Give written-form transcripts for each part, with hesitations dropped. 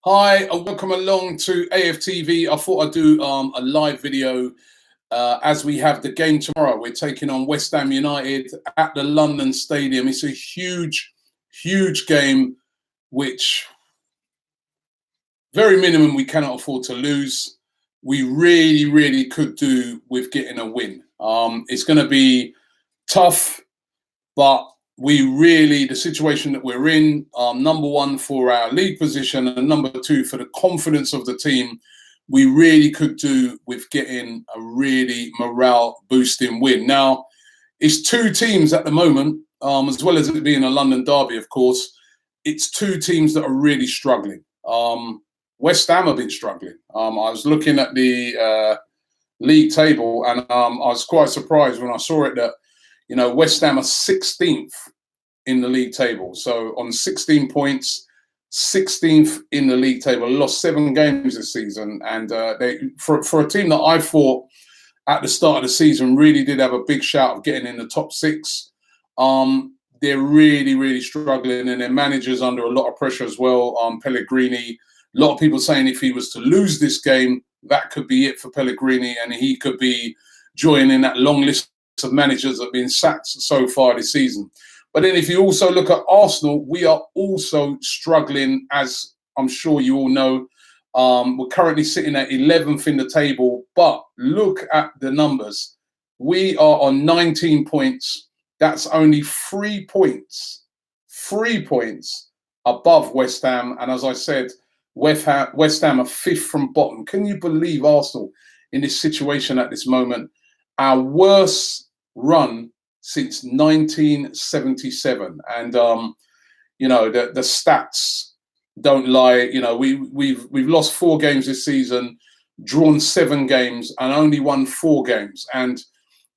Hi, and welcome along to AFTV. I thought I'd do a live video as we have the game tomorrow. We're taking on West Ham United at the London Stadium. It's a huge, huge game, which very minimum we cannot afford to lose. We really, really could do with getting a win. It's going to be tough, but the situation that we're in, number one for our league position and number two for the confidence of the team, we really could do with getting a really morale boosting win. Now, it's two teams at the moment, as well as it being a London derby, of course, it's two teams that are really struggling. West Ham have been struggling. I was looking at the league table and I was quite surprised when I saw it that West Ham are 16th in the league table. So on 16 points, 16th in the league table, lost 7 games this season. And they, for a team that I thought at the start of the season really did have a big shout of getting in the top 6, they're really, really struggling, and their manager's under a lot of pressure as well. Pellegrini, a lot of people saying if he was to lose this game, that could be it for Pellegrini, and he could be joining that long list of managers that have been sacked so far this season. But then if you also look at Arsenal, we are also struggling, as I'm sure you all know. We're currently sitting at 11th in the table, but look at the numbers. We are on 19 points. That's only 3 points above West Ham. And as I said, West Ham are 5th from bottom. Can you believe Arsenal in this situation at this moment? Our worst run since 1977, and the stats don't lie. We've lost 4 games this season, drawn 7 games, and only won 4 games. And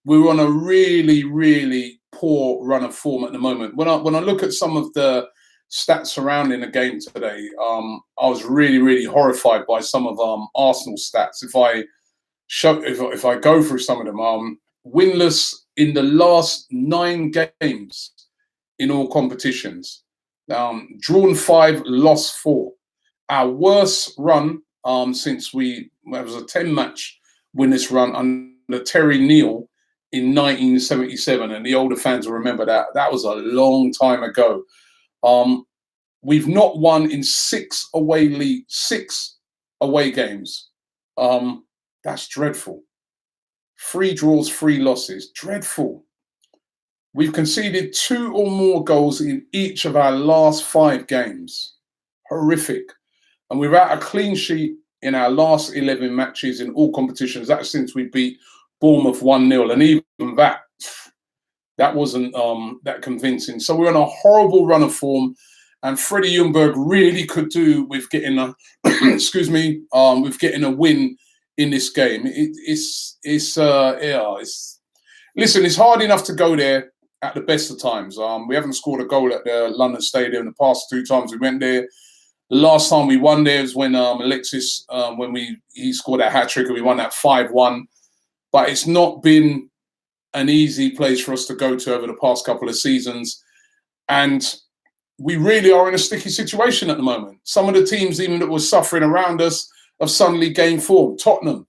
we're on a really, really poor run of form at the moment. When I look at some of the stats surrounding the game today, I was really, really horrified by some of Arsenal stats. If I go through some of them, winless in the last 9 games in all competitions, drawn 5, lost 4. Our worst run since it was a 10-match winless run under Terry Neal in 1977, and the older fans will remember that. That was a long time ago. We've not won in 6 away games. That's dreadful. 3 draws, 3 losses. Dreadful. We've conceded 2 or more goals in each of our last 5 games. Horrific. And we're at a clean sheet in our last 11 matches in all competitions. That's since we beat Bournemouth 1-0. And even that wasn't that convincing. So we're on a horrible run of form. And Freddie Ljungberg really could do with getting a, with getting a win in this game. It's hard enough to go there at the best of times. We haven't scored a goal at the London Stadium the past 2 times we went there. The last time we won there was when Alexis, he scored a hat-trick and we won that 5-1. But it's not been an easy place for us to go to over the past couple of seasons. And we really are in a sticky situation at the moment. Some of the teams even that were suffering around us have suddenly gained form. Tottenham,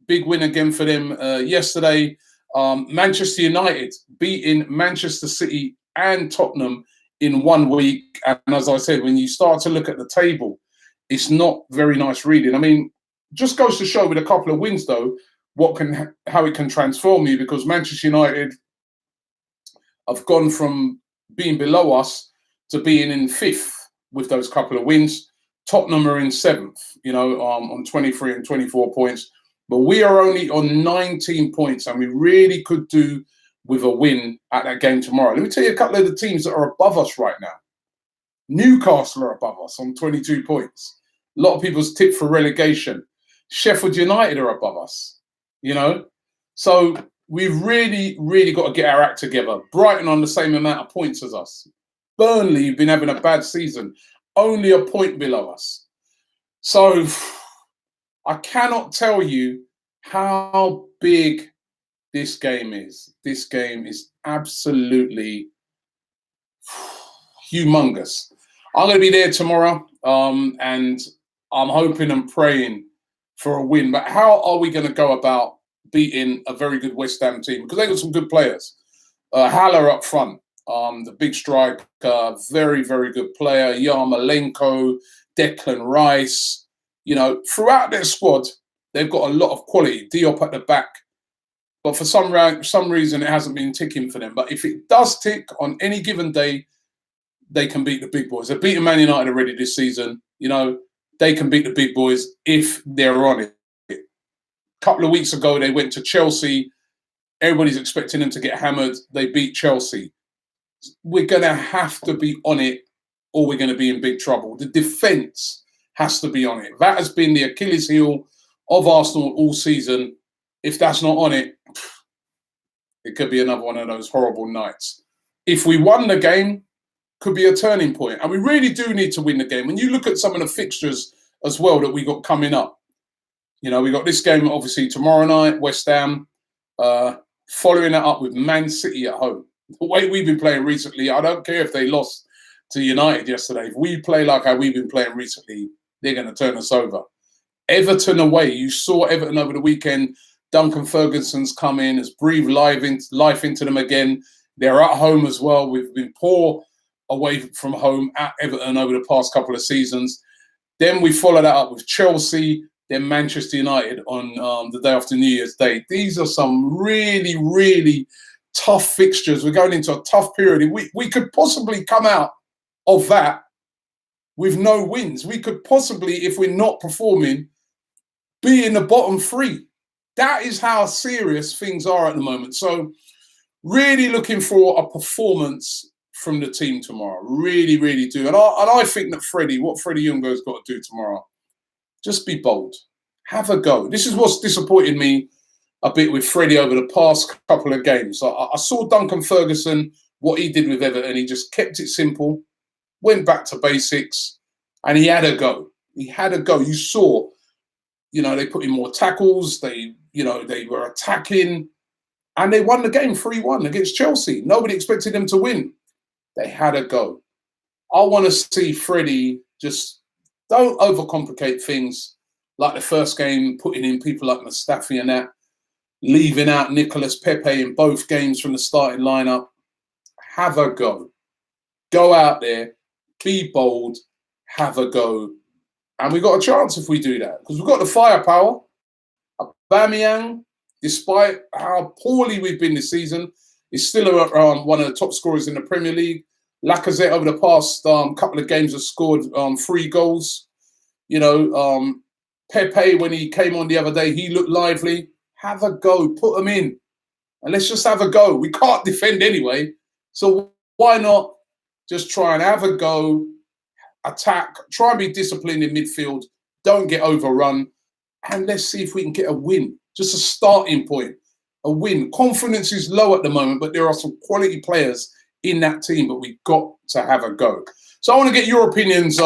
big win again for them yesterday. Manchester United beating Manchester City and Tottenham in 1 week. And as I said, when you start to look at the table, it's not very nice reading. I mean, just goes to show with a couple of wins, though, how it can transform you, because Manchester United have gone from being below us to being in 5th with those couple of wins. Tottenham are in 7th, on 23 and 24 points. But we are only on 19 points, and we really could do with a win at that game tomorrow. Let me tell you a couple of the teams that are above us right now. Newcastle are above us on 22 points. A lot of people's tip for relegation. Sheffield United are above us, So we've really, really got to get our act together. Brighton on the same amount of points as us. Burnley have been having a bad season, only a point below us. So I cannot tell you how big this game is. This game is absolutely humongous. I'm going to be there tomorrow, and I'm hoping and praying for a win. But how are we going to go about beating a very good West Ham team? Because they got some good players. Haller up front, the big striker, very, very good player. Yarmolenko, Declan Rice. You know, throughout their squad, they've got a lot of quality. Diop at the back. But for some reason, it hasn't been ticking for them. But if it does tick on any given day, they can beat the big boys. They've beaten Man United already this season. You know, they can beat the big boys if they're on it. A couple of weeks ago, they went to Chelsea. Everybody's expecting them to get hammered. They beat Chelsea. We're going to have to be on it or we're going to be in big trouble. The defence has to be on it. That has been the Achilles heel of Arsenal all season. If that's not on it, it could be another one of those horrible nights. If we won the game, could be a turning point. And we really do need to win the game. When you look at some of the fixtures as well that we got coming up, you know, we got this game obviously tomorrow night, West Ham, following that up with Man City at home. The way we've been playing recently, I don't care if they lost to United yesterday. If we play like how we've been playing recently, they're going to turn us over. Everton away. You saw Everton over the weekend. Duncan Ferguson's come in, has breathed life into them again. They're at home as well. We've been poor away from home at Everton over the past couple of seasons. Then we follow that up with Chelsea, then Manchester United on the day after New Year's Day. These are some really, really tough fixtures. We're going into a tough period. We could possibly come out of that with no wins. We could possibly, if we're not performing, be in the bottom three. That is how serious things are at the moment. So really looking for a performance from the team tomorrow. Really, really do. And I think that what Freddie Youngo's got to do tomorrow, just be bold. Have a go. This is what's disappointed me a bit with Freddie over the past couple of games. I saw Duncan Ferguson, what he did with Everton. He just kept it simple, went back to basics, and he had a go. He had a go. You saw, you know, they put in more tackles. They were attacking, and they won the game 3-1 against Chelsea. Nobody expected them to win. They had a go. I want to see Freddie just don't overcomplicate things like the first game, putting in people like Mustafi and that, leaving out Nicolas Pepe in both games from the starting lineup. Have a go. Go out there, be bold, have a go. And we got a chance if we do that because we've got the firepower. Aubameyang, despite how poorly we've been this season, is still one of the top scorers in the Premier League. Lacazette over the past couple of games has scored 3 goals. You know, Pepe, when he came on the other day, he looked lively. Have a go, put them in. And let's just have a go. We can't defend anyway. So why not just try and have a go, attack, try and be disciplined in midfield, don't get overrun, and let's see if we can get a win. Just a starting point, a win. Confidence is low at the moment, but there are some quality players in that team, but we've got to have a go. So I want to get your opinions.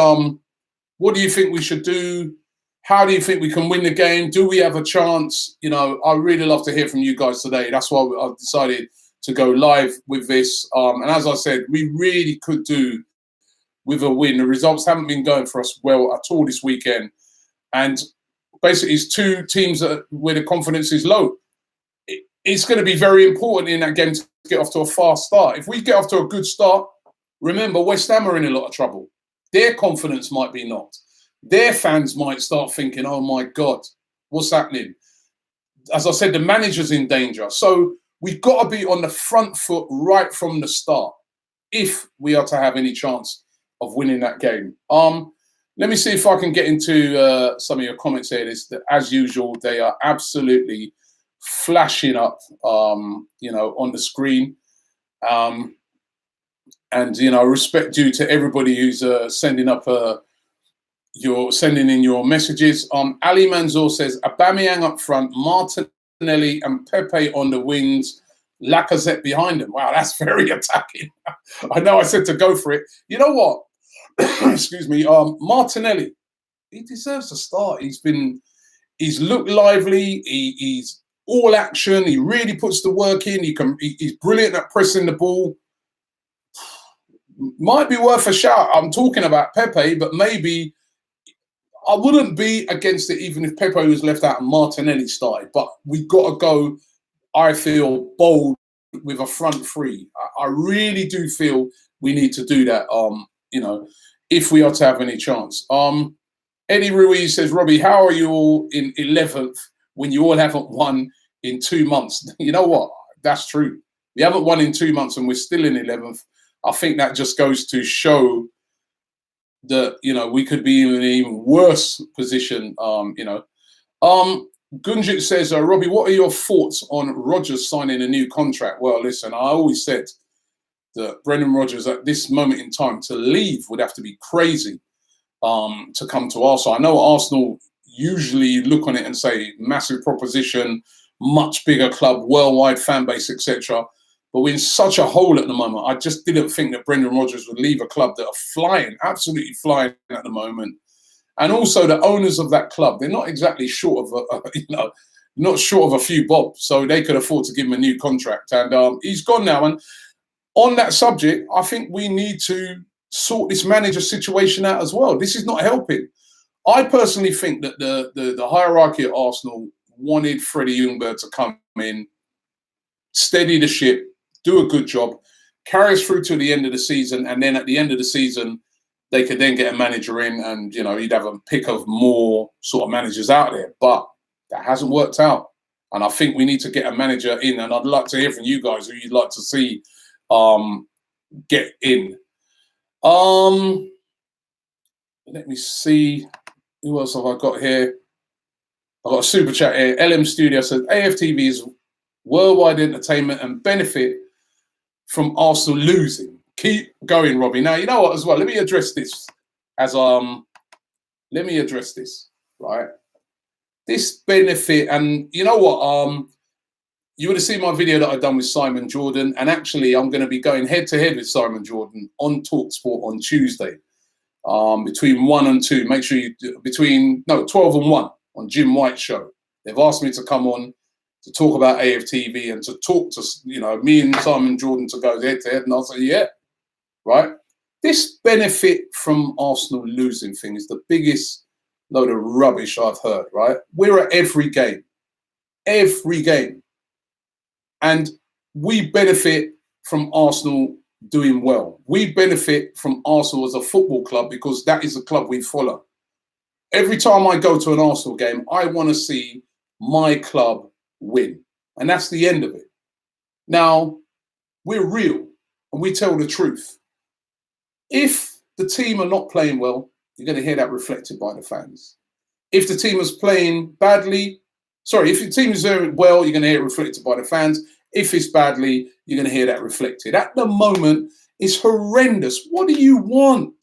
What do you think we should do? How do you think we can win the game? Do we have a chance? You know, I really love to hear from you guys today. That's why I've decided to go live with this. And as I said, we really could do with a win. The results haven't been going for us well at all this weekend. And basically, it's 2 teams where the confidence is low. It's going to be very important in that game to get off to a fast start. If we get off to a good start, remember, West Ham are in a lot of trouble. Their confidence might be knocked. Their fans might start thinking, oh, my God, what's happening? As I said, the manager's in danger. So we've got to be on the front foot right from the start if we are to have any chance of winning that game. Let me see if I can get into some of your comments here. As usual, they are absolutely flashing up, on the screen. And, respect due to everybody who's sending in your messages. Ali Manzour says, Aubameyang up front, Martinelli and Pepe on the wings, Lacazette behind them. Wow, that's very attacking. I know I said to go for it. You know what? Excuse me. Martinelli, he deserves to start. He's looked lively. He's all action. He really puts the work in. He's brilliant at pressing the ball. might be worth a shout. I'm talking about Pepe, but maybe I wouldn't be against it even if Pepe was left out and Martinelli started. But we've got to go, I feel, bold with a front three. I really do feel we need to do that, you know, if we are to have any chance. Eddie Ruiz says, Robbie, how are you all in 11th when you all haven't won in 2 months? You know what? That's true. We haven't won in 2 months and we're still in 11th. I think that just goes to show that, you know, we could be in an even worse position, you know. Gunjit says, Robbie, what are your thoughts on Rodgers signing a new contract? Well, listen, I always said that Brendan Rodgers at this moment in time to leave would have to be crazy to come to Arsenal. I know Arsenal usually look on it and say massive proposition, much bigger club, worldwide fan base, etc. But we're in such a hole at the moment. I just didn't think that Brendan Rodgers would leave a club that are flying, absolutely flying at the moment. And also the owners of that club, they're not exactly short of you know, not short of a few bob, so they could afford to give him a new contract. And he's gone now. And on that subject, I think we need to sort this manager situation out as well. This is not helping. I personally think that the hierarchy at Arsenal wanted Freddie Ljungberg to come in, steady the ship, do a good job, carry us through to the end of the season, and then at the end of the season, they could then get a manager in and, you know, you'd have a pick of more sort of managers out there. But that hasn't worked out. And I think we need to get a manager in. And I'd like to hear from you guys who you'd like to see get in. Let me see. Who else have I got here? I've got a super chat here. LM Studio says, AFTV is worldwide entertainment and benefit from Arsenal losing. Keep going, Robbie. Now, you know what as well? Let me address this right? This benefit, and you know what? You would have seen my video that I've done with Simon Jordan, and actually I'm going to be going head-to-head with Simon Jordan on TalkSport on Tuesday, between 1 and 2. Make sure you do, 12 and 1 on Jim White's show. They've asked me to come on to talk about AFTV and to talk to, you know, me and Simon Jordan to go head-to-head, and I'll say, yeah. Right? This benefit from Arsenal losing thing is the biggest load of rubbish I've heard, right? We're at every game. And we benefit from Arsenal doing well. We benefit from Arsenal as a football club because that is a club we follow. Every time I go to an Arsenal game, I want to see my club win. And that's the end of it. Now, we're real and we tell the truth. If the team are not playing well, you're going to hear that reflected by the fans. If the team is playing badly, if the team is doing well, you're going to hear it reflected by the fans. If it's badly, you're going to hear that reflected. At the moment, it's horrendous. What do you want?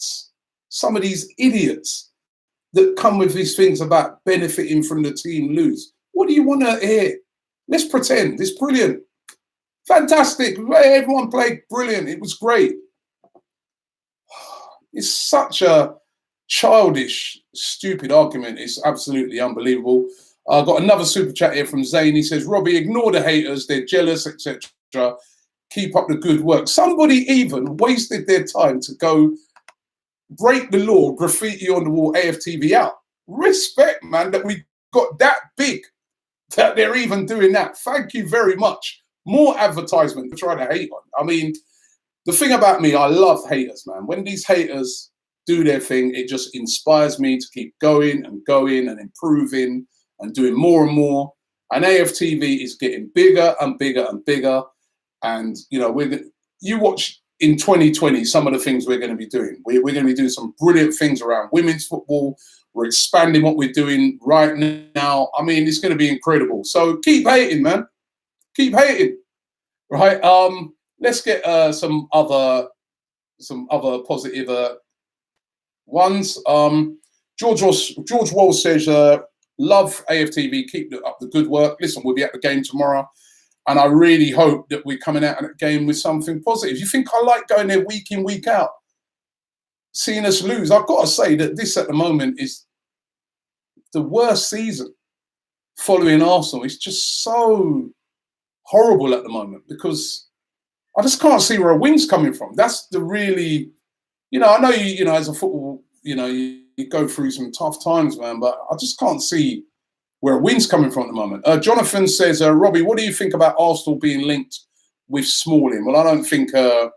Some of these idiots that come with these things about benefiting from the team lose. What do you want to hear? Let's pretend. It's brilliant. Fantastic. Everyone played brilliant. It was great. It's such a childish, stupid argument. It's absolutely unbelievable. I've got another super chat here from Zane. He says, Robbie, ignore the haters. They're jealous, etc. Keep up the good work. Somebody even wasted their time to go break the law, graffiti on the wall, AFTV out. Respect, man, that we got that big, that they're even doing that. Thank you very much. More advertisement to try to hate on. I mean, the thing about me, I love haters, man. When these haters do their thing, it just inspires me to keep going and improving and doing more and more. And AFTV is getting bigger and bigger and bigger. And, you know, you watch in 2020 some of the things we're going to be doing. We're going to be doing some brilliant things around women's football. We're expanding what we're doing right now. I mean, it's going to be incredible. So keep hating, man. Keep hating. Right? Let's get some other positive ones. George Wall says, love AFTV, keep up the good work. Listen, we'll be at the game tomorrow, and I really hope that we're coming out of the game with something positive. You think I like going there week in, week out, seeing us lose? I've got to say that this at the moment is the worst season following Arsenal. It's just so horrible at the moment because I just can't see where a win's coming from. That's the really, I know you know, as a football, you go through some tough times, man, but I just can't see where a win's coming from at the moment. Jonathan says, Robbie, what do you think about Arsenal being linked with Smalling? Well, I don't think, I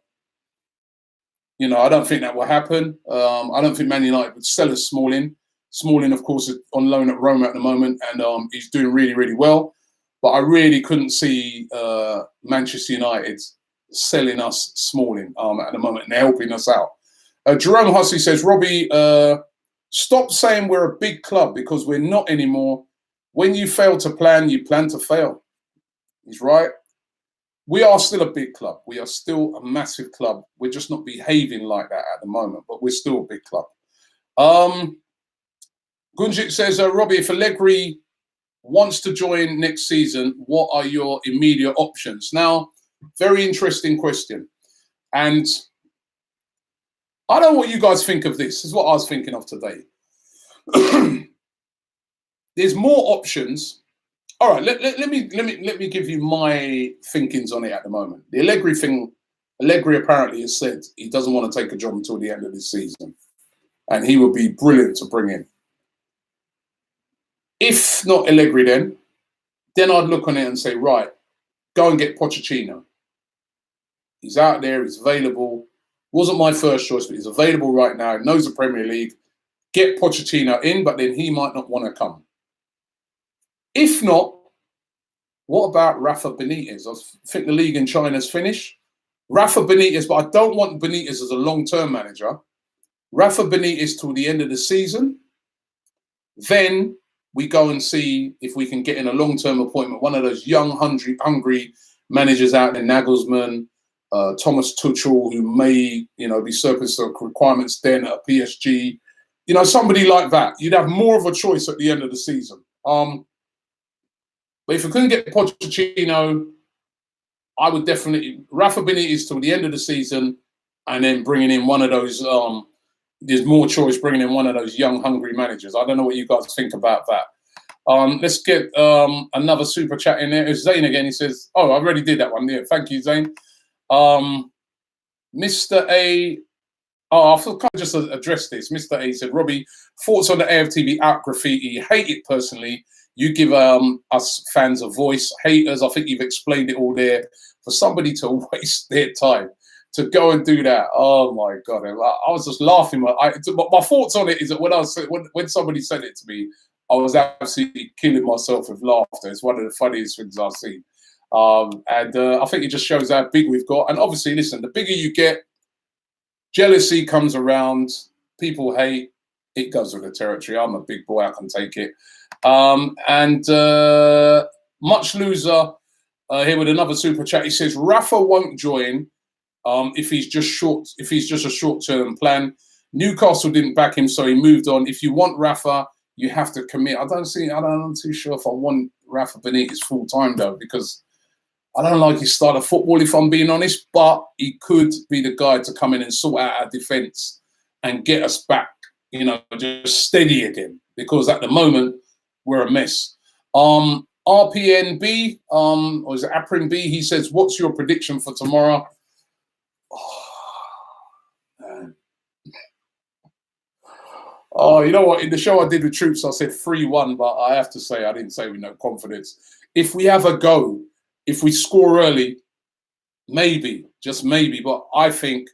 don't think that will happen. I don't think Man United would sell us Smalling. Smalling, of course, is on loan at Roma at the moment, and he's doing really, really well. But I really couldn't see Manchester United selling us Smalling at the moment and helping us out. Jerome Hussey says, Robbie, stop saying we're a big club because we're not anymore. When you fail to plan, you plan to fail. He's right. We are still a big club. We are still a massive club. We're just not behaving like that at the moment, but we're still a big club. Gunjit says, Robbie, if Allegri wants to join next season, what are your immediate options? Now, very interesting question. And I don't know what you guys think of this. This is what I was thinking of today. There's more options. All right, let me give you my thinkings on it at the moment. The Allegri thing, Allegri apparently has said he doesn't want to take a job until the end of this season. And he would be brilliant to bring in. If not Allegri then I'd look on it and say, right, go and get Pochettino. He's out there, he's available. Wasn't my first choice, but he's available right now. He knows the Premier League. Get Pochettino in, but then he might not want to come. If not, what about Rafa Benitez? I think the league in China's finished. Rafa Benitez, but I don't want Benitez as a long-term manager. Rafa Benitez till the end of the season. Then we go and see if we can get in a long-term appointment. One of those young, hungry managers out there, Nagelsmann, Thomas Tuchel, who may, be surplus of requirements then at PSG. Somebody like that. You'd have more of a choice at the end of the season. But if we couldn't get Pochettino, I would definitely Rafa Benitez till the end of the season, and then bringing in one of those. There's more choice bringing in one of those young, hungry managers. I don't know what you guys think about that. Let's get another super chat in there. It's Zane again. He says, "Oh, I already did that one. Yeah, thank you, Zane." Mr. A. Oh, I thought I just address this. Mr. A said, "Robbie, thoughts on the AFTV out graffiti? Hate it personally. You give us fans a voice. Haters, I think you've explained it all there. For somebody to waste their time to go and do that, oh my God. I was just laughing. My thoughts on it is that when somebody said it to me, I was absolutely killing myself with laughter. It's one of the funniest things I've seen. And I think it just shows how big we've got. And obviously, listen, the bigger you get, jealousy comes around, people hate, it goes with the territory. I'm a big boy, I can take it. Much loser here with another super chat. He says Rafa won't join if he's just a short-term plan. Newcastle didn't back him, so he moved on. If you want Rafa, you have to commit. I'm too sure if I want Rafa Benitez full-time though, because I don't like his style of football, if I'm being honest, but he could be the guy to come in and sort out our defence and get us back, just steady again, because at the moment we're a mess. RPNB, or is it Aprin B? He says, "What's your prediction for tomorrow?" Oh, you know what? In the show I did with Troops, I said 3-1, but I have to say I didn't say with no confidence. If we have a go, if we score early, maybe, just maybe. But I think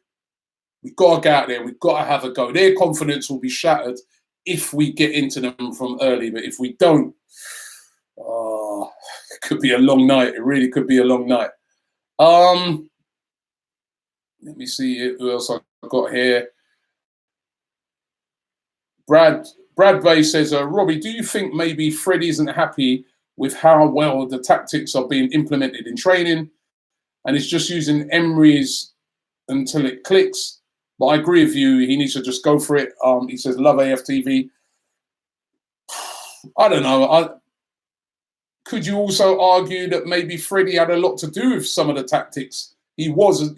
we've got to get out there. We've got to have a go. Their confidence will be shattered if we get into them from early. But if we don't, it could be a long night. It really could be a long night. Let me see who else I've got here. Brad Bay says, Robbie, do you think maybe Freddie isn't happy with how well the tactics are being implemented in training and is just using Emery's until it clicks? But I agree with you. He needs to just go for it. He says, love AFTV. I don't know. Could you also argue that maybe Freddie had a lot to do with some of the tactics? He was,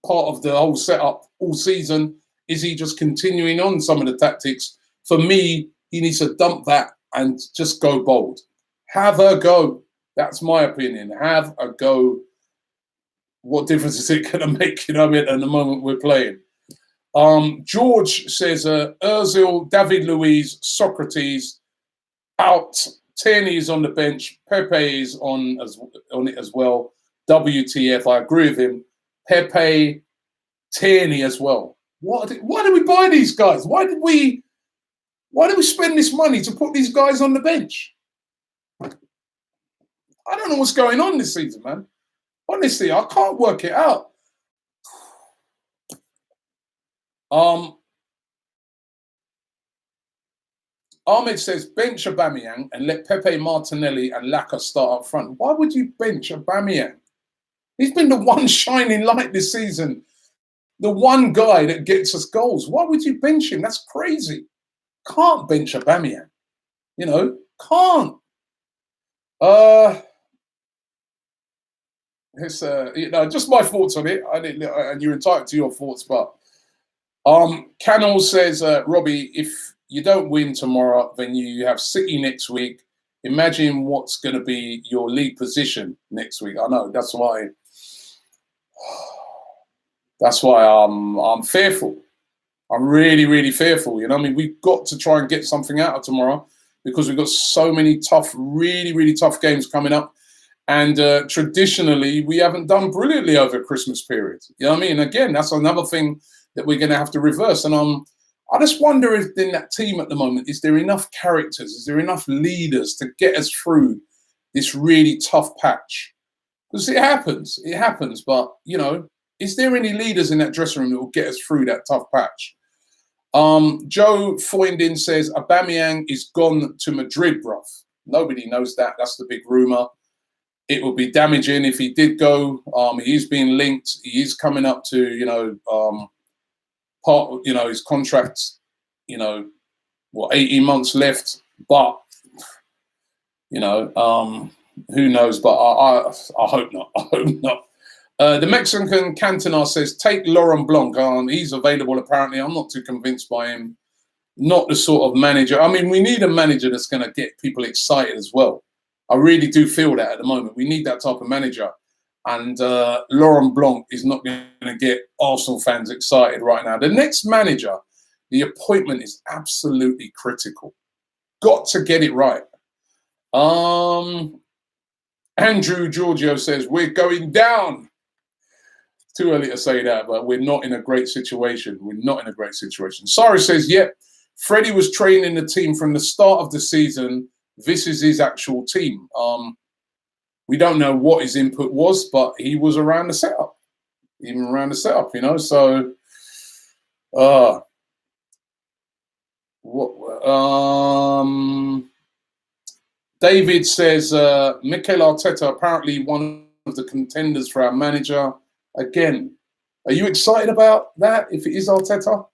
part of the whole setup all season. Is he just continuing on some of the tactics? For me, he needs to dump that and just go bold. Have a go. That's my opinion. Have a go. what difference is it going to make? You know what I mean? At the moment we're playing. George says Ozil, David Luiz, Socrates out. Tierney is on the bench. Pepe is on it as well. WTF? I agree with him. Pepe, Tierney as well. Why did we buy these guys? Why did we spend this money to put these guys on the bench? I don't know what's going on this season, man. Honestly, I can't work it out. Ahmed says bench Aubameyang and let Pepe, Martinelli and Laka start up front. Why would you bench Aubameyang? He's been the one shining light this season. The one guy that gets us goals. Why would you bench him? That's crazy. Can't bench Aubameyang. You know, can't. It's just my thoughts on it. And you're entitled to your thoughts, but Canal says, Robbie, if you don't win tomorrow, then you have City next week. Imagine what's going to be your league position next week. I know, that's why I'm fearful. I'm really, really fearful. You know, I mean, we've got to try and get something out of tomorrow because we've got so many tough, really, really tough games coming up. And traditionally, we haven't done brilliantly over Christmas period. You know what I mean? Again, that's another thing that we're going to have to reverse. And I just wonder if in that team at the moment, is there enough characters? Is there enough leaders to get us through this really tough patch? Because it happens. But, you know, is there any leaders in that dressing room that will get us through that tough patch? Joe Foyndin says, Aubameyang is gone to Madrid, bruv. Nobody knows that. That's the big rumour. It would be damaging if he did go. He is being linked. He is coming up to, his contract, 18 months left. But, who knows? But I hope not. I hope not. The Mexican Cantona says, take Laurent Blanc. He's available, apparently. I'm not too convinced by him. Not the sort of manager. I mean, we need a manager that's going to get people excited as well. I really do feel that at the moment. We need that type of manager. And Laurent Blanc is not going to get Arsenal fans excited right now. The next manager, the appointment is absolutely critical. Got to get it right. Andrew Giorgio says, we're going down. Too early to say that, but we're not in a great situation. We're not in a great situation. Sarah says, yep, Freddie was training the team from the start of the season. This is his actual team. We don't know what his input was, but he was around the setup. Even around the setup, So, David says, Mikel Arteta, apparently one of the contenders for our manager. Again, are you excited about that if it is Arteta?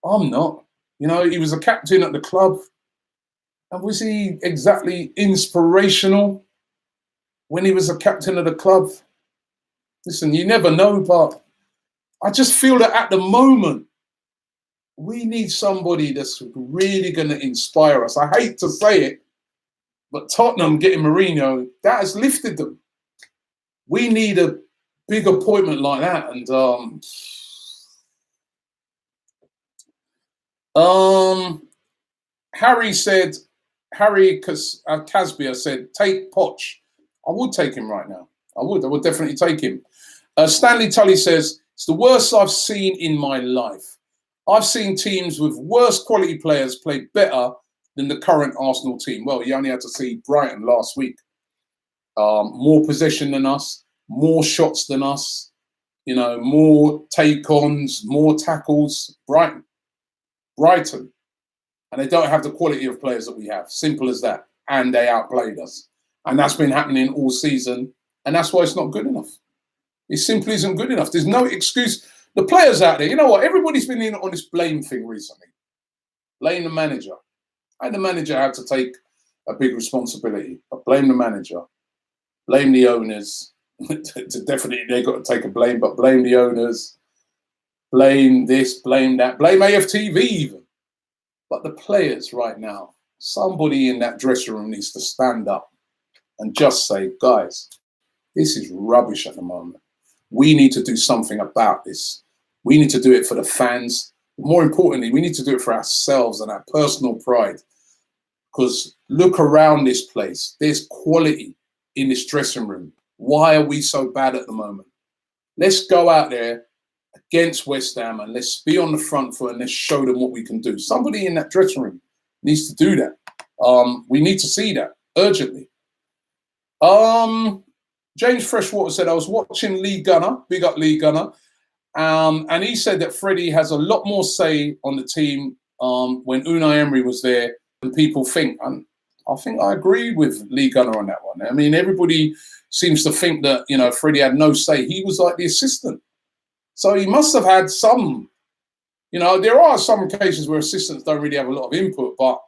I'm not. He was a captain at the club. And was he exactly inspirational when he was a captain of the club? Listen, you never know, but I just feel that at the moment, we need somebody that's really going to inspire us. I hate to say it, but Tottenham getting Mourinho, that has lifted them. We need a big appointment like that. And Harry Casbia said, take Poch. I would take him right now. I would definitely take him. Stanley Tully says, it's the worst I've seen in my life. I've seen teams with worse quality players play better than the current Arsenal team. Well, you only had to see Brighton last week. More possession than us, more shots than us, more take-ons, more tackles. Brighton. And they don't have the quality of players that we have. Simple as that. And they outplayed us. And that's been happening all season. And that's why it's not good enough. It simply isn't good enough. There's no excuse. The players out there, you know what? Everybody's been in on this blame thing recently. Blame the manager. And the manager had to take a big responsibility. But blame the manager. Blame the owners. Definitely, they got to take a blame. But blame the owners. Blame this, blame that. Blame AFTV even. But the players right now, somebody in that dressing room needs to stand up and just say, guys, this is rubbish at the moment. we need to do something about this. We need to do it for the fans. More importantly, we need to do it for ourselves and our personal pride. Because look around this place. There's quality in this dressing room. Why are we so bad at the moment? Let's go out there against West Ham and let's be on the front foot and let's show them what we can do. Somebody in that dressing room needs to do that. We need to see that urgently. James Freshwater said, I was watching Lee Gunner, big up Lee Gunner, and he said that Freddie has a lot more say on the team when Unai Emery was there than people think. And I think I agree with Lee Gunner on that one. I mean, everybody seems to think that, you know, Freddie had no say. He was like the assistant. So he must have had some, you know, there are some cases where assistants don't really have a lot of input, but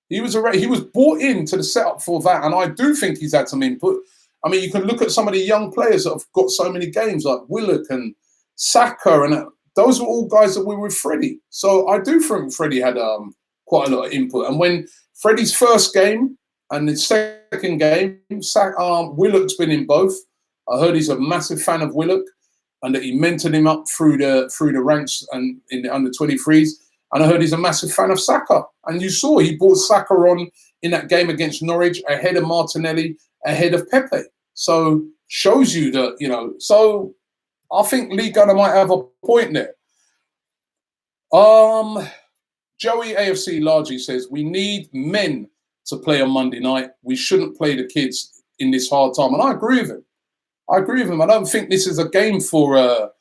he was brought into the setup for that. And I do think he's had some input. I mean, you can look at some of the young players that have got so many games, like Willock and Saka, and those were all guys that were with Freddie. So I do think Freddie had quite a lot of input. And when Freddie's first game and his second game, Willock's been in both. I heard he's a massive fan of Willock and that he mentored him up through the ranks and in the under-23s. And I heard he's a massive fan of Saka. And you saw he brought Saka on in that game against Norwich ahead of Martinelli, ahead of Pepe. So shows you that, you know, so I think Lee Gunner might have a point there. Joey AFC largely says, we need men to play on Monday night. We shouldn't play the kids in this hard time. And I agree with him. I don't think this is a game for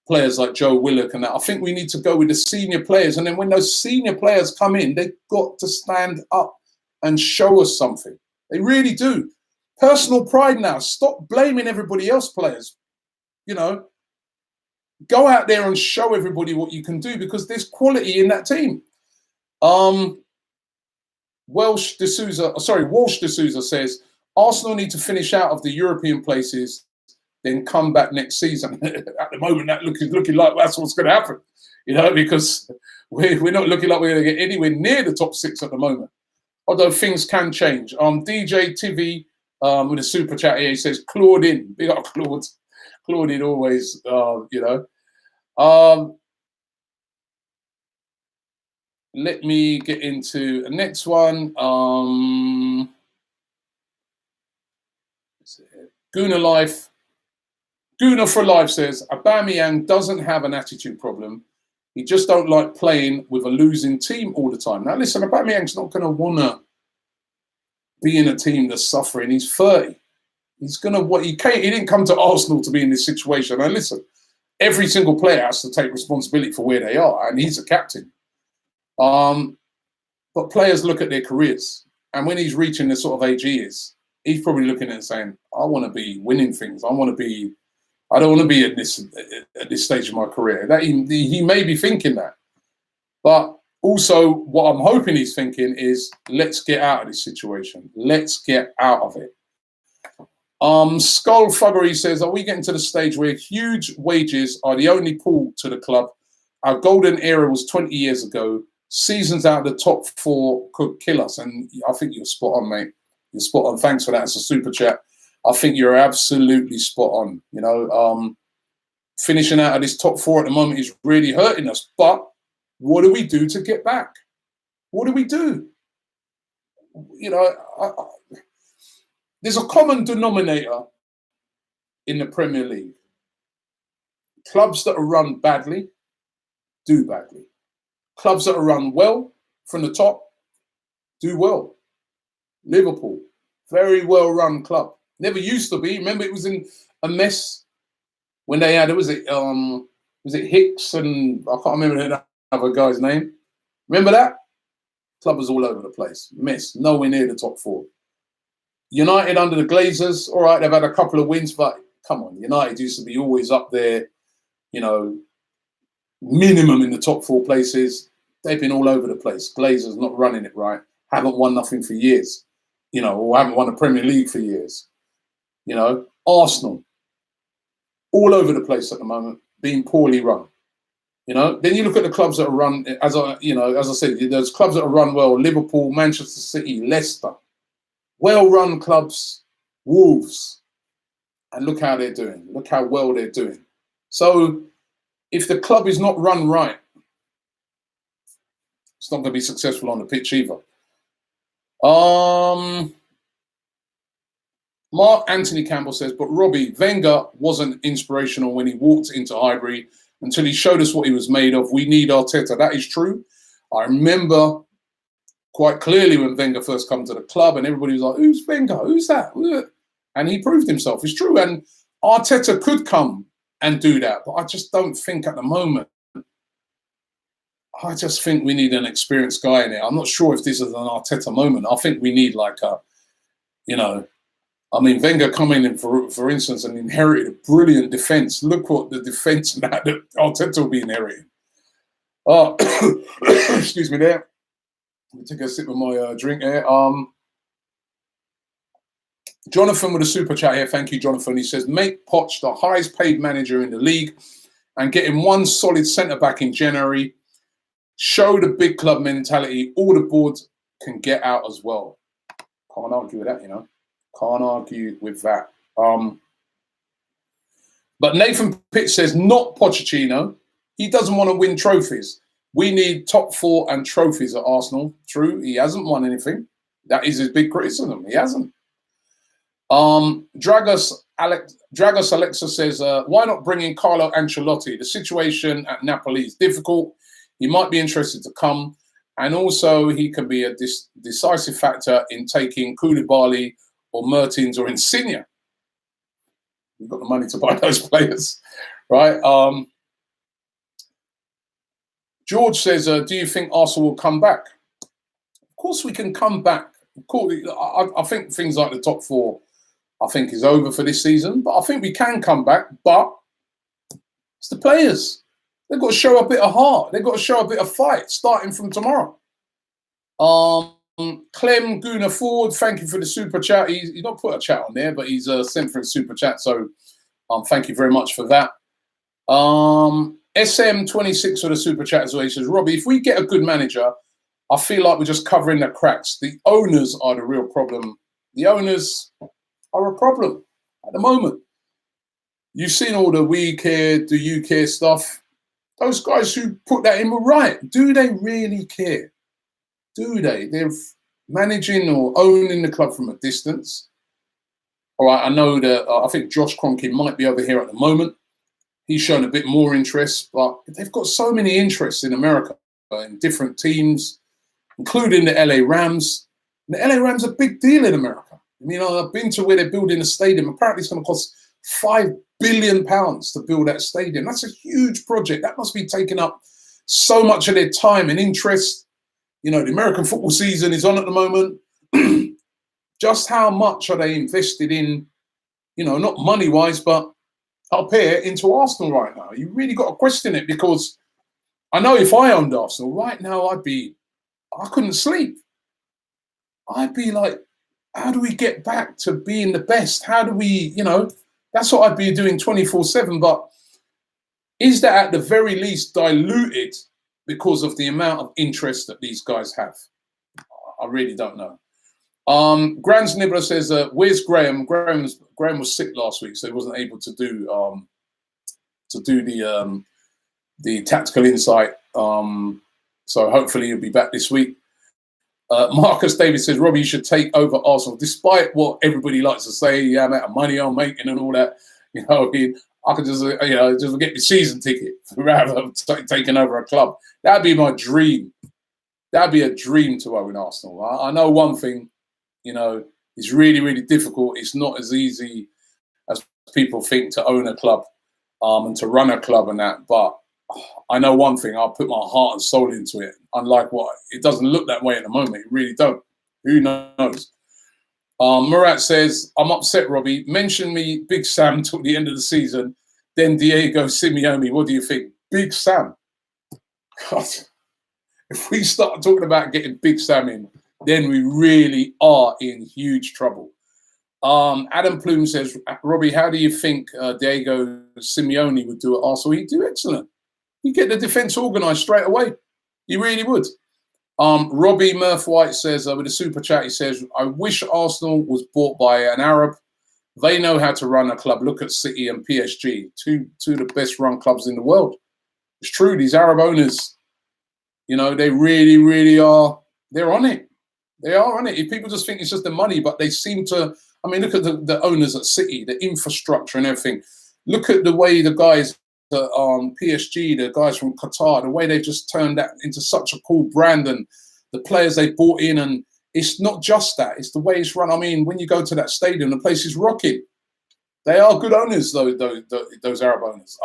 players like Joe Willock and that. I think we need to go with the senior players. And then when those senior players come in, they've got to stand up and show us something. They really do. Personal pride now. Stop blaming everybody else players. You know, go out there and show everybody what you can do because there's quality in that team. Walsh D'Souza says, Arsenal need to finish out of the European places, then come back next season. At the moment, that looking like that's what's going to happen, you know, because we're not looking like we're going to get anywhere near the top 6 at the moment. Although things can change. DJ TV with a super chat here, he says, Claude in. Big up Claude. Claude in always, you know. Let me get into the next one. Guna for Life says, Aubameyang doesn't have an attitude problem. He just don't like playing with a losing team all the time. Now, listen, Aubameyang's not going to want to be in a team that's suffering. He's 30. He's going to, he didn't come to Arsenal to be in this situation. Now, listen, every single player has to take responsibility for where they are, and he's a captain. But players look at their careers, and when he's reaching the sort of age he is, he's probably looking at it and saying, I want to be winning things. I don't want to be at this stage of my career. That he may be thinking that. But also what I'm hoping he's thinking is, let's get out of this situation. Let's get out of it. Skullfuggery says, are we getting to the stage where huge wages are the only pull to the club? Our golden era was 20 years ago. Seasons out of the top 4 could kill us. And I think you're spot on, mate. You're spot on. Thanks for that. It's a super chat. I think you're absolutely spot on. You know, finishing out of this top 4 at the moment is really hurting us. But what do we do to get back? What do we do? You know, there's a common denominator in the Premier League. Clubs that are run badly do badly. Clubs that are run well from the top do well. Liverpool, very well-run club. Never used to be. Remember, it was in a mess when they had, was it Hicks and I can't remember the other guy's name. Remember that? Club was all over the place. Mess, nowhere near the top 4. United under the Glazers, all right, they've had a couple of wins, but come on, United used to be always up there, you know, minimum in the top 4 places. They've been all over the place. Glazers not running it right. Haven't won nothing for years, you know, or haven't won a Premier League for years. You know, Arsenal, all over the place at the moment, being poorly run. You know, then you look at the clubs that are run, as I said, there's clubs that are run well, Liverpool, Manchester City, Leicester. Well-run clubs, Wolves. And look how they're doing. Look how well they're doing. So if the club is not run right, it's not going to be successful on the pitch either. Mark Anthony Campbell says, but Robbie, Wenger wasn't inspirational when he walked into Highbury until he showed us what he was made of. We need Arteta. That is true. I remember quite clearly when Wenger first come to the club and everybody was like, who's Wenger? Who's that? And he proved himself. It's true. And Arteta could come and do that. But I just don't think at the moment. I just think we need an experienced guy in there. I'm not sure if this is an Arteta moment. I think we need like a, Wenger coming in, for instance, and inherited a brilliant defence. Look what the defence that Arteta will be inheriting. Excuse me there. Let me take a sip of my drink here. Jonathan with a super chat here. Thank you, Jonathan. He says, make Poch the highest paid manager in the league and get him one solid centre-back in January. Show the big club mentality. All the boards can get out as well. Can't argue with that, Can't argue with that. But Nathan Pitt says, not Pochettino. He doesn't want to win trophies. We need top 4 and trophies at Arsenal. True, he hasn't won anything. That is his big criticism. He hasn't. Dragos Alexa says, why not bring in Carlo Ancelotti? The situation at Napoli is difficult. He might be interested to come. And also, he can be a decisive factor in taking Koulibaly or Mertens or Insigne. We've got the money to buy those players, right? George says, do you think Arsenal will come back? Of course we can come back. Of course, I think things like the top 4, I think is over for this season. But I think we can come back. But it's the players. They've got to show a bit of heart. They've got to show a bit of fight, starting from tomorrow. Clem Guna Ford, thank you for the super chat. He's not put a chat on there, but he's sent for a super chat. So thank you very much for that. SM26 for the super chat as well. He says, Robbie, if we get a good manager, I feel like we're just covering the cracks. The owners are the real problem. The owners are a problem at the moment. You've seen all the we care, do you care stuff. Those guys who put that in were right. Do they really care? Do they? They're managing or owning the club from a distance. All right, I know that I think Josh Kroenke might be over here at the moment. He's shown a bit more interest, but they've got so many interests in America in different teams, including the LA Rams. And the LA Rams are a big deal in America. I've been to where they're building a stadium. Apparently, it's going to cost £5 billion to build that stadium. That's a huge project. That must be taking up so much of their time and interest. The American football season is on at the moment. Just how much are they invested in, not money-wise, but up here into Arsenal right now? You really got to question it, because I know if I owned Arsenal right now, I couldn't sleep. I'd be like, how do we get back to being the best? How do we, that's what I'd be doing 24/7. But is that at the very least diluted because of the amount of interest that these guys have? I really don't know. Grand's Nibbler says, where's Graham? Graham was sick last week, so he wasn't able to do the tactical insight. So hopefully he'll be back this week. Marcus Davis says, Robbie, you should take over Arsenal, despite what everybody likes to say. Yeah, amount of money I'm making and all that. I could just get the season ticket rather than taking over a club. That'd be my dream. That'd be a dream to own Arsenal. I know one thing, it's really, really difficult. It's not as easy as people think to own a club and to run a club and that. But I know one thing, I'll put my heart and soul into it. Unlike it doesn't look that way at the moment. It really don't. Who knows? Murat says, I'm upset, Robbie. Mention me Big Sam till the end of the season. Then Diego Simeone. What do you think? Big Sam. God. If we start talking about getting Big Sam in, then we really are in huge trouble. Adam Plume says, Robbie, how do you think Diego Simeone would do at Arsenal? He'd do excellent. He'd get the defence organised straight away. He really would. Robbie Murph White says, with a super chat, he says, I wish Arsenal was bought by an Arab. They know how to run a club. Look at City and PSG, two of the best run clubs in the world. It's true. These Arab owners, they really, really are. They're on it. They are on it. If people just think it's just the money, but they seem to. I mean, look at the owners at City, the infrastructure and everything. Look at the way the guys at PSG, the guys from Qatar, the way they've just turned that into such a cool brand, and the players they brought in. And it's not just that; it's the way it's run. I mean, when you go to that stadium, the place is rocking. They are good owners, those Arab owners.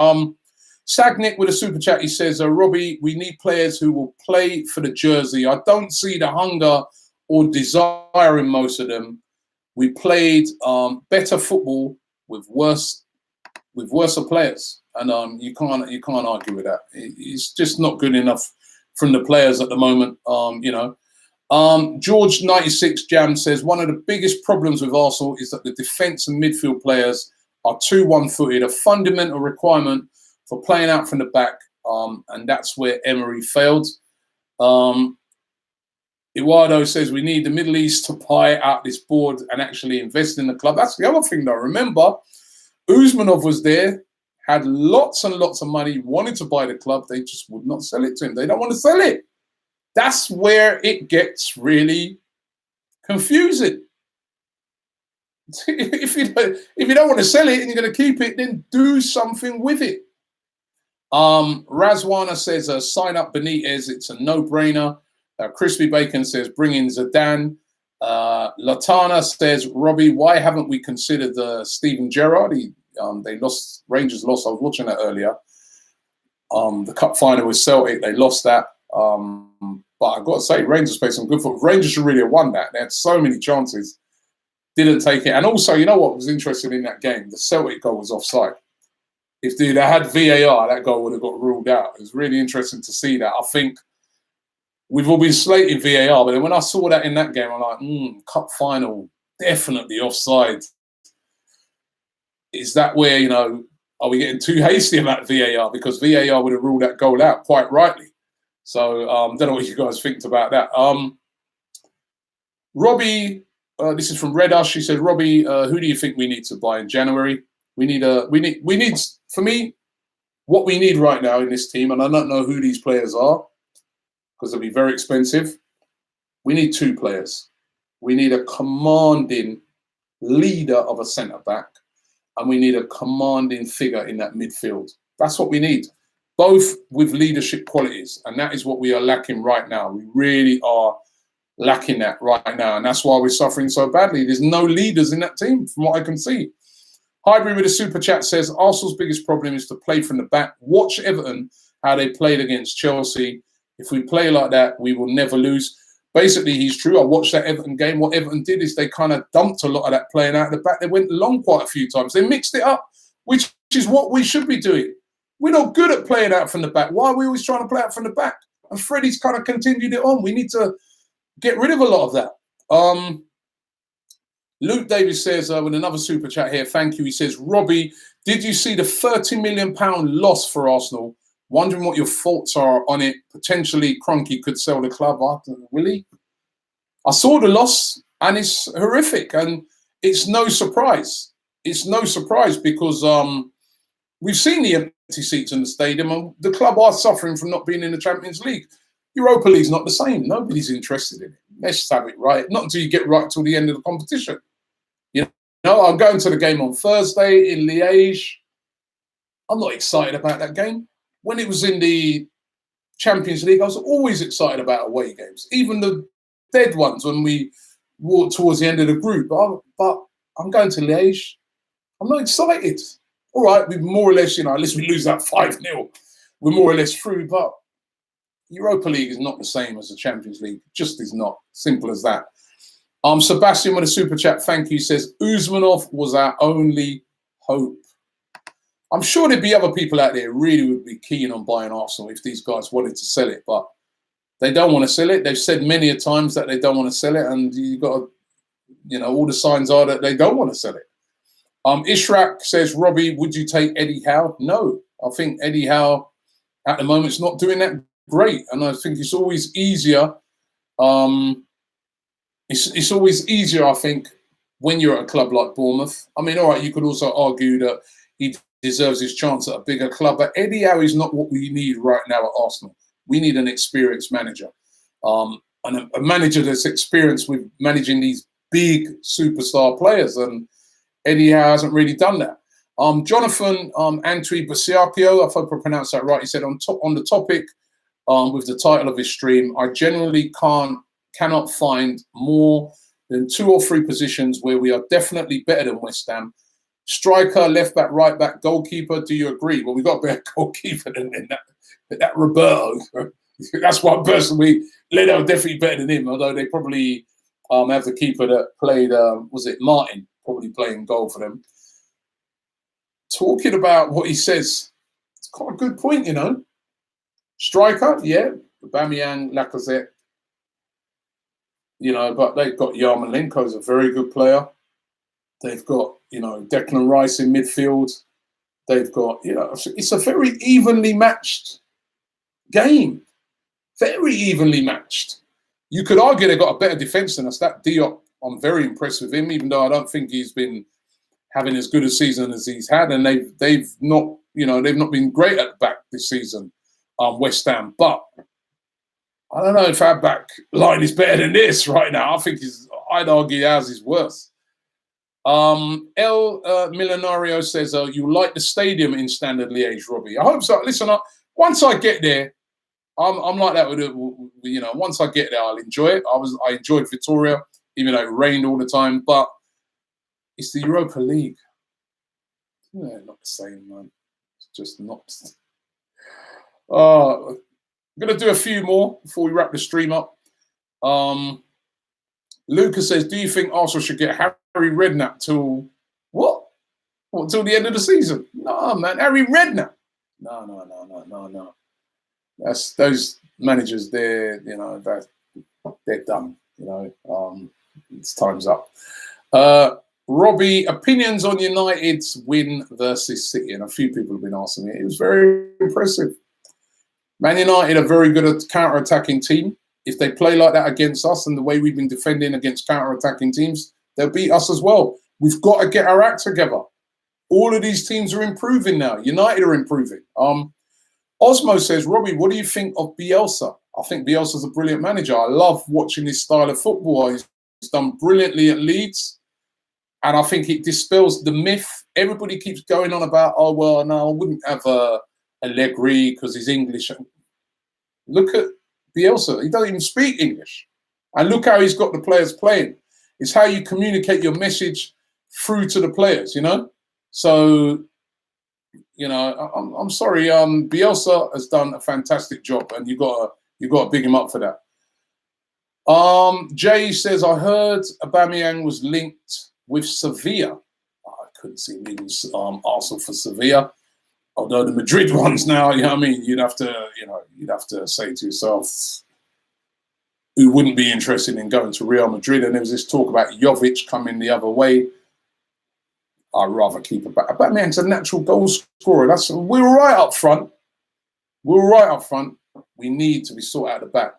Sagnick with a super chat. He says, Robbie, we need players who will play for the jersey. I don't see the hunger or desire in most of them. We played better football with worse players, and you can't argue with that. It's just not good enough from the players at the moment. George 96 Jam says one of the biggest problems with Arsenal is that the defence and midfield players are too one-footed, a fundamental requirement for playing out from the back, and that's where Emery failed. Eduardo says we need the Middle East to buy out this board and actually invest in the club. That's the other thing, though. Remember, Usmanov was there, had lots and lots of money, wanted to buy the club. They just would not sell it to him. They don't want to sell it. That's where it gets really confusing. If you don't want to sell it and you're going to keep it, then do something with it. Razwana says, sign up Benitez. It's a no-brainer. Crispy Bacon says, bring in Zidane. Latana says, Robbie, why haven't we considered Steven Gerrard? Rangers lost. I was watching that earlier. The cup final with Celtic, they lost that. But I've got to say, Rangers played some good football. Rangers should really have won that. They had so many chances, didn't take it. And also, you know what was interesting in that game? The Celtic goal was offside. If they had VAR, that goal would have got ruled out. It was really interesting to see that. I think we've all been slating VAR, but then when I saw that in that game, I'm like, cup final, definitely offside. Is that where, are we getting too hasty about VAR? Because VAR would have ruled that goal out quite rightly. So don't know what you guys think about that. Robbie, this is from Red Us. She said, Robbie, who do you think we need to buy in January? We need, for me, what we need right now in this team, and I don't know who these players are, because they'll be very expensive. We need two players. We need a commanding leader of a centre-back, and we need a commanding figure in that midfield. That's what we need, both with leadership qualities, and that is what we are lacking right now. We really are lacking that right now, and that's why we're suffering so badly. There's no leaders in that team, from what I can see. Highbury with a super chat says, Arsenal's biggest problem is to play from the back. Watch Everton, how they played against Chelsea. If we play like that, we will never lose. Basically, he's true. I watched that Everton game. What Everton did is they kind of dumped a lot of that playing out of the back. They went long quite a few times. They mixed it up, which is what we should be doing. We're not good at playing out from the back. Why are we always trying to play out from the back? And Freddie's kind of continued it on. We need to get rid of a lot of that. Luke Davis says, with another super chat here, thank you. He says, Robbie, did you see the £30 million loss for Arsenal? Wondering what your thoughts are on it. Potentially, Kroenke could sell the club. Will he? I saw the loss, and it's horrific. And it's no surprise. It's no surprise because we've seen the empty seats in the stadium, and the club are suffering from not being in the Champions League. Europa League's not the same. Nobody's interested in it. Let's have it right. Not until you get right till the end of the competition. I'm going to the game on Thursday in Liège. I'm not excited about that game. When it was in the Champions League, I was always excited about away games, even the dead ones when we walked towards the end of the group. But I'm going to Liège. I'm not excited. All right, we more or less, unless we lose that 5-0, we're more or less through. But Europa League is not the same as the Champions League. It just is not. Simple as that. Sebastian with a super chat, thank you, says, Usmanov was our only hope. I'm sure there'd be other people out there who really would be keen on buying Arsenal if these guys wanted to sell it, but they don't want to sell it. They've said many a times that they don't want to sell it, and you've got to, all the signs are that they don't want to sell it. Ishraq says, Robbie, would you take Eddie Howe? No, I think Eddie Howe at the moment is not doing that great, and I think it's always easier. It's always easier, I think, when you're at a club like Bournemouth. I mean, all right, you could also argue that he deserves his chance at a bigger club, but Eddie Howe is not what we need right now at Arsenal. We need an experienced manager, and a manager that's experienced with managing these big superstar players, and Eddie Howe hasn't really done that. Jonathan Antwi Basiakio, I hope I pronounced that right, he said on the topic with the title of his stream, I generally cannot find more than 2 or 3 positions where we are definitely better than West Ham. Striker, left back, right back, goalkeeper. Do you agree? Well, we got a better goalkeeper than that Roberto. That's one person Leno definitely better than him. Although they probably have the keeper that played. Was it Martin? Probably playing goal for them. Talking about what he says, it's quite a good point, you know. Striker, yeah, Aubameyang, Lacazette. You know, but they've got Yarmolenko, who's a very good player. They've got, you know, Declan Rice in midfield. They've got, you know, it's a very evenly matched game. Very evenly matched. You could argue they've got a better defence than us. That Diop, I'm very impressed with him, even though I don't think he's been having as good a season as he's had. And they've not been great at the back this season, West Ham. But I don't know if our back line is better than this right now. I'd argue ours is worse. El Milenario says, you like the stadium in Standard Liège, Robbie? I hope so. Listen, once I get there, I'm like that with it. You know, once I get there, I'll enjoy it. I enjoyed Victoria, even though it rained all the time. But it's the Europa League. Yeah, not the same, man. It's just not. I'm going to do a few more before we wrap the stream up. Lucas says, do you think Arsenal should get Harry Redknapp till what? What, till the end of the season? No, man. Harry Redknapp. No. That's those managers. They're done. You know, it's time's up. Robbie, opinions on United's win versus City, and a few people have been asking me. It was very impressive. Man United are very good at counter-attacking team. If they play like that against us and the way we've been defending against counter-attacking teams, they'll beat us as well. We've got to get our act together. All of these teams are improving now. United are improving. Osmo says, Robbie, what do you think of Bielsa? I think Bielsa's a brilliant manager. I love watching this style of football. He's done brilliantly at Leeds. And I think it dispels the myth. Everybody keeps going on about, oh, well, no, I wouldn't have Allegri because he's English. Look at Bielsa. He doesn't even speak English. And look how he's got the players playing. It's how you communicate your message through to the players, you know? So, you know, I'm sorry. Bielsa has done a fantastic job, and you got to big him up for that. Jay says, I heard Aubameyang was linked with Sevilla. I couldn't see him leaving Arsenal for Sevilla. Although the Madrid ones now, you know what I mean? You'd have to say to yourself, who wouldn't be interested in going to Real Madrid? And there was this talk about Jovic coming the other way. I'd rather keep Aubameyang's a natural goal scorer. We're right up front. We need to be sorted out the back.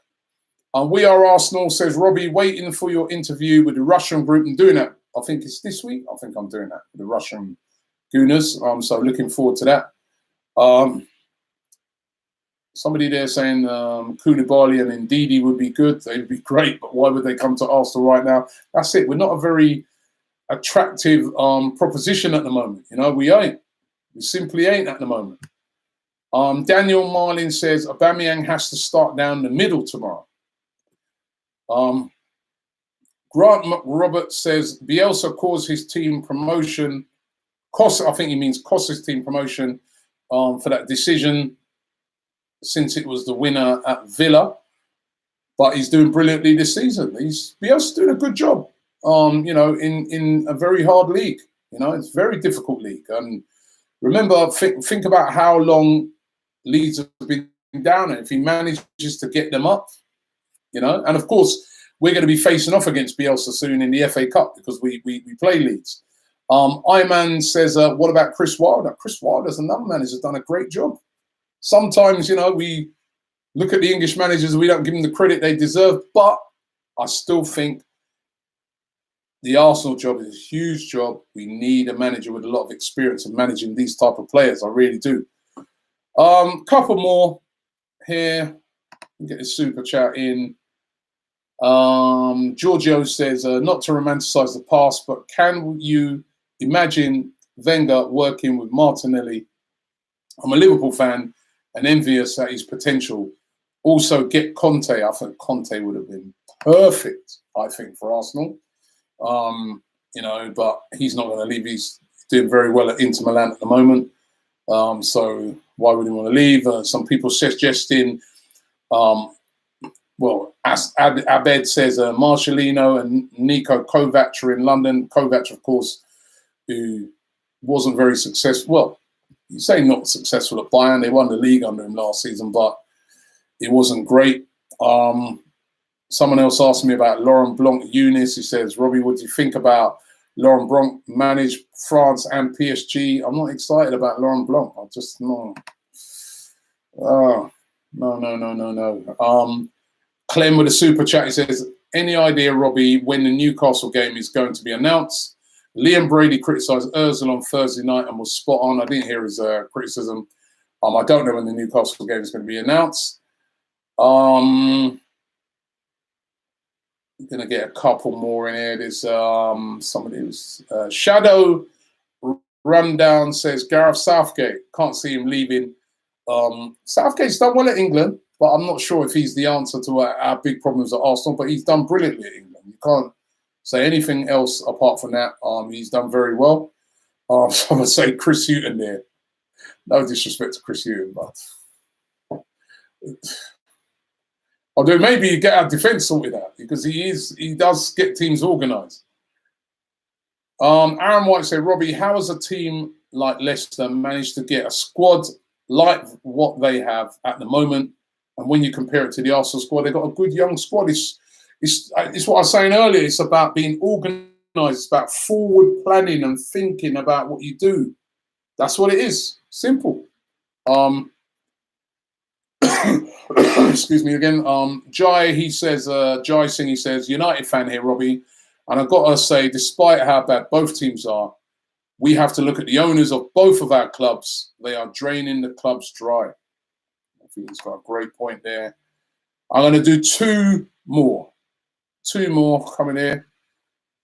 We Are Arsenal says, Robbie, waiting for your interview with the Russian group and doing that. I think it's this week. I think I'm doing that with the Russian Gooners. So looking forward to that. Somebody there saying Koulibaly and Ndidi would be good. They would be great, but why would they come to Arsenal right now? That's it. We're not a very attractive proposition at the moment. You know, we ain't. We simply ain't at the moment. Daniel Marlin says Aubameyang has to start down the middle tomorrow. Grant Roberts says Bielsa caused his team promotion. I think he means cost his team promotion for that decision since it was the winner at Villa. But he's doing brilliantly this season. Bielsa's doing a good job. You know, in a very hard league. You know, it's a very difficult league. And remember, think about how long Leeds have been down, and if he manages to get them up, you know, and of course we're going to be facing off against Bielsa soon in the FA Cup because we play Leeds. Iman says, what about Chris Wilder? Chris Wilder's another man who's done a great job. Sometimes, you know, we look at the English managers and we don't give them the credit they deserve, but I still think the Arsenal job is a huge job. We need a manager with a lot of experience in managing these type of players. I really do. Couple more here. Get the super chat in. Giorgio says, not to romanticize the past, but can you imagine Wenger working with Martinelli? I'm a Liverpool fan and envious at his potential. Also, get Conte. I think Conte would have been perfect, I think, for Arsenal. But he's not going to leave. He's doing very well at Inter Milan at the moment. So why would he want to leave? Some people suggesting, Abed says Marcelino and Nico Kovac are in London. Kovac, of course, who wasn't very successful. Well, you say not successful at Bayern. They won the league under him last season, but it wasn't great. Someone else asked me about Laurent Blanc Eunice. He says, Robbie, what do you think about Laurent Blanc managed France and PSG? I'm not excited about Laurent Blanc. I just, no. No. Clem with a super chat, he says, any idea, Robbie, when the Newcastle game is going to be announced? Liam Brady criticised Ozil on Thursday night and was spot on. I didn't hear his criticism. I don't know when the Newcastle game is going to be announced. I'm going to get a couple more in here. There's somebody who's Shadow Rundown says Gareth Southgate. Can't see him leaving. Southgate's done well at England, but I'm not sure if he's the answer to our big problems at Arsenal, but he's done brilliantly at England. You can't say anything else apart from that. He's done very well. So I'm going to say Chris Hughton there. No disrespect to Chris Hughton, but although maybe you get our defence sorted out because he does get teams organised. Aaron White said, Robbie, how has a team like Leicester managed to get a squad like what they have at the moment? And when you compare it to the Arsenal squad, they've got a good young squad. It's what I was saying earlier. It's about being organised. It's about forward planning and thinking about what you do. That's what it is. Simple. Excuse me again. Jai Singh, he says, United fan here, Robbie. And I've got to say, despite how bad both teams are, we have to look at the owners of both of our clubs. They are draining the clubs dry. I think he's got a great point there. I'm going to do two more coming here.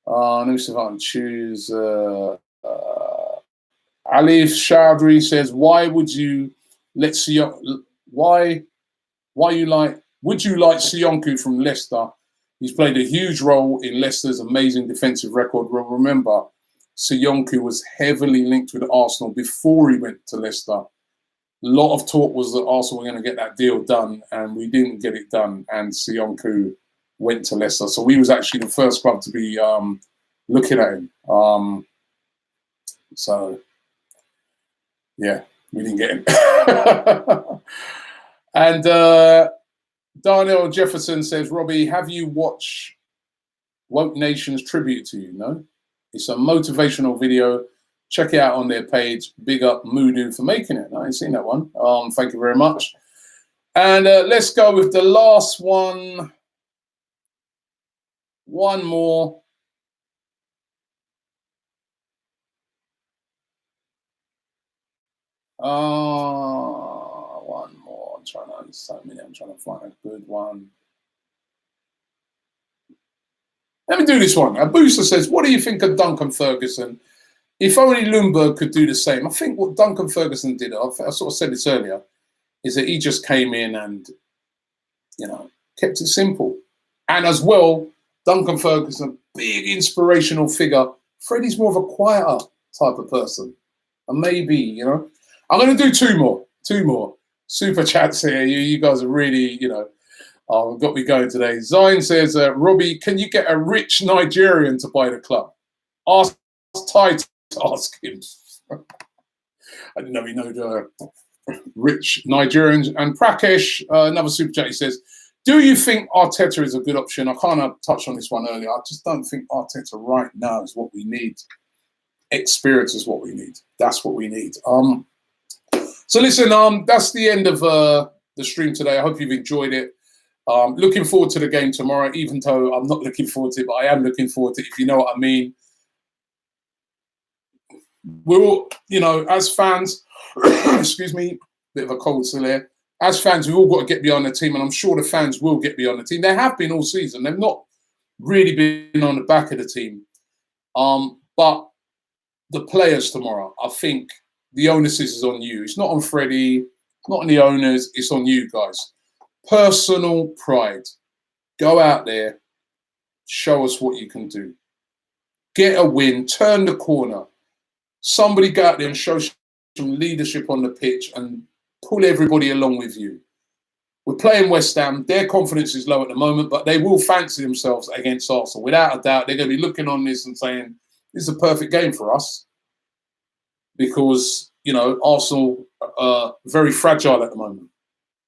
Let me see if I can choose. Alif Chowdhury says, would you like Sionku from Leicester? He's played a huge role in Leicester's amazing defensive record. Well, remember, Sionku was heavily linked with Arsenal before he went to Leicester. A lot of talk was that Arsenal were going to get that deal done, and we didn't get it done, and Sionku went to Leicester. So we was actually the first club to be looking at him. So, yeah, we didn't get him. And Darnell Jefferson says, Robbie, have you watched Woke Nation's tribute to you? No? It's a motivational video. Check it out on their page. Big up Moodoo for making it. I ain't seen that one. Thank you very much. And let's go with the last one. One more. One more. I'm trying to understand. I'm trying to find a good one. Let me do this one. A booster says, what do you think of Duncan Ferguson? If only Lundberg could do the same. I think what Duncan Ferguson did, I sort of said this earlier, is that he just came in and, kept it simple. And as well, Duncan Ferguson, big inspirational figure. Freddie's more of a quieter type of person. And maybe, I'm going to do two more. Super chats here. You guys are really, got me going today. Zion says, Robbie, can you get a rich Nigerian to buy the club? Ask Ty to ask him. I didn't know he know the rich Nigerians. And Prakesh, another super chat, he says, do you think Arteta is a good option? I kind of touched on this one earlier. I just don't think Arteta right now is what we need. Experience is what we need. That's what we need. So listen, that's the end of the stream today. I hope you've enjoyed it. Looking forward to the game tomorrow, even though I'm not looking forward to it, but I am looking forward to it, if you know what I mean. We're all, as fans, excuse me, bit of a cold still there. As fans, we've all got to get behind the team, and I'm sure the fans will get behind the team. They have been all season. They've not really been on the back of the team. But the players tomorrow, I think the onus is on you. It's not on Freddie, not on the owners. It's on you guys. Personal pride. Go out there. Show us what you can do. Get a win. Turn the corner. Somebody go out there and show some leadership on the pitch and pull everybody along with you. We're playing West Ham. Their confidence is low at the moment, but they will fancy themselves against Arsenal. Without a doubt, they're going to be looking on this and saying, this is a perfect game for us. Because, Arsenal are very fragile at the moment.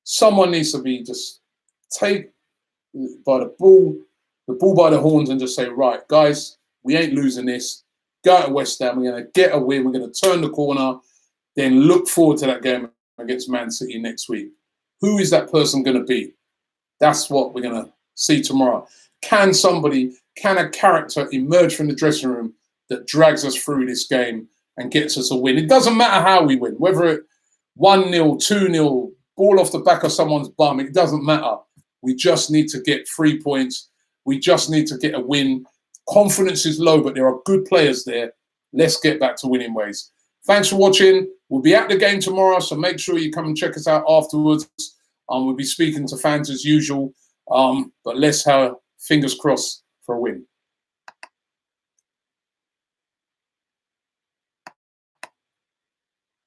Someone needs to be just take by the bull by the horns and just say, right, guys, we ain't losing this. Go to West Ham. We're going to get a win. We're going to turn the corner. Then look forward to that game against Man City next week. Who is that person going to be? That's what we're going to see tomorrow. Can a character emerge from the dressing room that drags us through this game and gets us a win? It doesn't matter how we win, whether it 1-0, 2-0, ball off the back of someone's bum, it doesn't matter. We just need to get 3 points. We just need to get a win. Confidence is low, but there are good players there. Let's get back to winning ways. Thanks for watching. We'll be at the game tomorrow, so make sure you come and check us out afterwards. We'll be speaking to fans as usual, but let's have fingers crossed for a win.